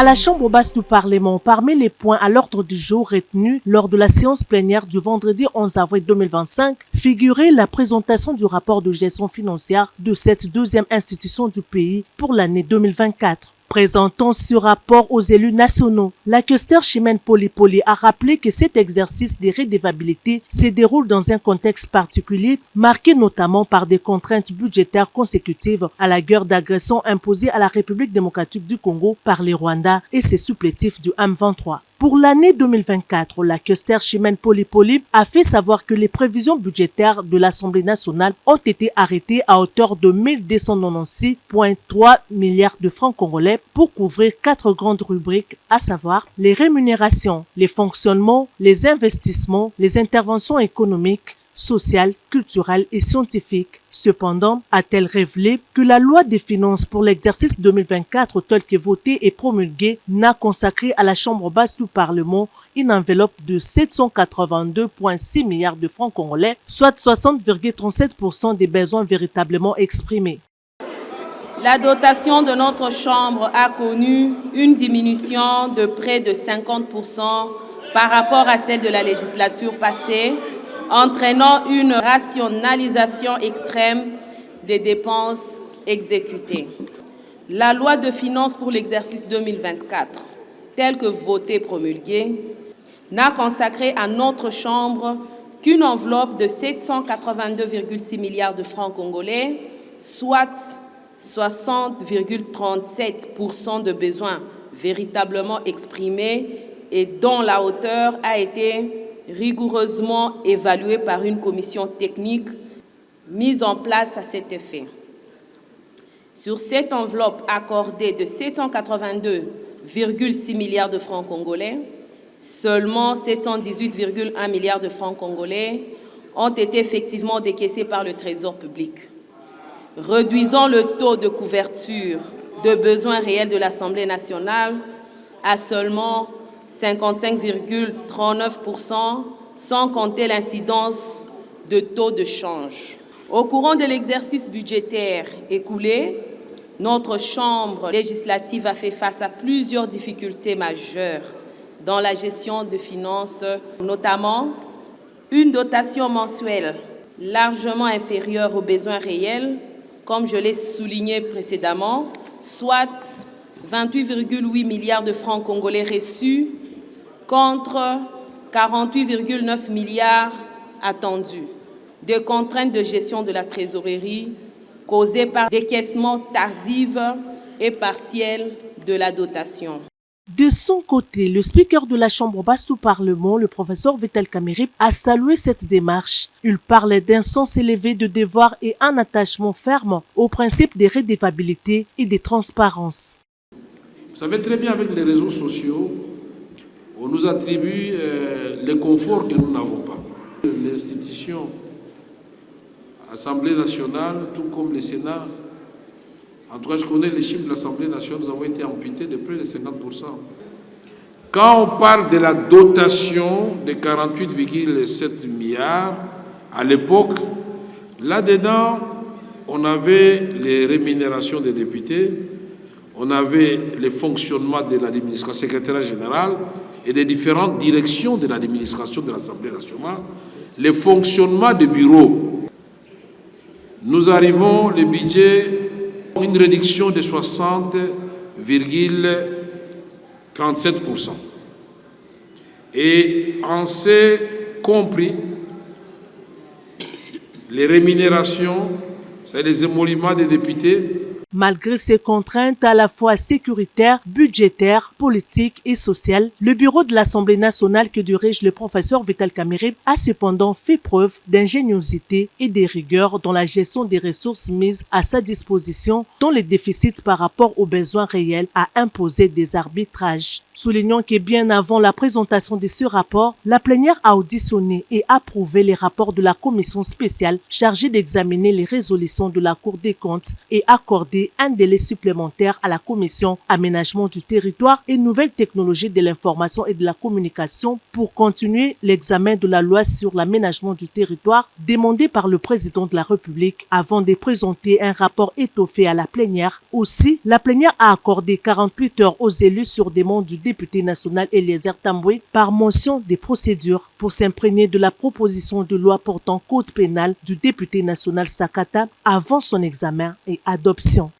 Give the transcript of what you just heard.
À la Chambre basse du Parlement, parmi les points à l'ordre du jour retenus lors de la séance plénière du vendredi 11 avril 2025, figurait la présentation du rapport de gestion financière de cette deuxième institution du pays pour l'année 2024. Présentant ce rapport aux élus nationaux, la questeur Chimène Polypoli a rappelé que cet exercice de redevabilité se déroule dans un contexte particulier, marqué notamment par des contraintes budgétaires consécutives à la guerre d'agression imposée à la République démocratique du Congo par les Rwandais et ses supplétifs du M23. Pour l'année 2024, la questeur Chimène Polypoli a fait savoir que les prévisions budgétaires de l'Assemblée nationale ont été arrêtées à hauteur de 1296,3 milliards de francs congolais pour couvrir 4 grandes rubriques, à savoir les rémunérations, les fonctionnements, les investissements, les interventions économiques, sociales, culturelles et scientifiques. Cependant, a-t-elle révélé que la loi des finances pour l'exercice 2024 telle que votée et promulguée n'a consacré à la Chambre basse du Parlement une enveloppe de 782,6 milliards de francs congolais, soit 60,37% des besoins véritablement exprimés. La dotation de notre Chambre a connu une diminution de près de 50% par rapport à celle de la législature passée, entraînant une rationalisation extrême des dépenses exécutées. La loi de finances pour l'exercice 2024, telle que votée et promulguée, n'a consacré à notre Chambre qu'une enveloppe de 782,6 milliards de francs congolais, soit 60,37% de besoins véritablement exprimés et dont la hauteur a été rigoureusement évaluée par une commission technique mise en place à cet effet. Sur cette enveloppe accordée de 782,6 milliards de francs congolais, seulement 718,1 milliards de francs congolais ont été effectivement décaissés par le Trésor public, réduisant le taux de couverture de besoins réels de l'Assemblée nationale à seulement 55,39%, sans compter l'incidence de taux de change. Au courant de l'exercice budgétaire écoulé, notre Chambre législative a fait face à plusieurs difficultés majeures dans la gestion des finances, notamment une dotation mensuelle largement inférieure aux besoins réels, comme je l'ai souligné précédemment, soit 28,8 milliards de francs congolais reçus contre 48,9 milliards attendus. Des contraintes de gestion de la trésorerie causées par décaissement tardif et partiel de la dotation. De son côté, le speaker de la Chambre basse du Parlement, le professeur Vital Kamerhe, a salué cette démarche. Il parlait d'un sens élevé de devoir et un attachement ferme aux principes de redevabilité et de transparence. Vous savez très bien, avec les réseaux sociaux, on nous attribue le confort que nous n'avons pas. L'institution, Assemblée nationale, tout comme le Sénat, en tout cas je connais les chiffres de l'Assemblée nationale, nous avons été amputés de près de 50%. Quand on parle de la dotation de 48,7 milliards, à l'époque, là-dedans, on avait les rémunérations des députés, on avait le fonctionnement de l'administration secrétaire générale et des différentes directions de l'administration de l'Assemblée nationale, le fonctionnement des bureaux. Nous arrivons, le budget, une réduction de 60,37%. Et on s'est compris les rémunérations, c'est les émoluments des députés. Malgré ces contraintes à la fois sécuritaires, budgétaires, politiques et sociales, le bureau de l'Assemblée nationale que dirige le professeur Vital Kamerhe a cependant fait preuve d'ingéniosité et de rigueur dans la gestion des ressources mises à sa disposition, dont les déficits par rapport aux besoins réels a imposé des arbitrages. Soulignant que bien avant la présentation de ce rapport, la plénière a auditionné et approuvé les rapports de la commission spéciale chargée d'examiner les résolutions de la Cour des comptes et accordé un délai supplémentaire à la commission aménagement du territoire et nouvelles technologies de l'information et de la communication pour continuer l'examen de la loi sur l'aménagement du territoire demandé par le président de la République avant de présenter un rapport étoffé à la plénière. Aussi, la plénière a accordé 48 heures aux élus sur demande du député national Eliezer Tambwe par motion des procédures pour s'imprégner de la proposition de loi portant code pénal du député national Sakata avant son examen et adoption.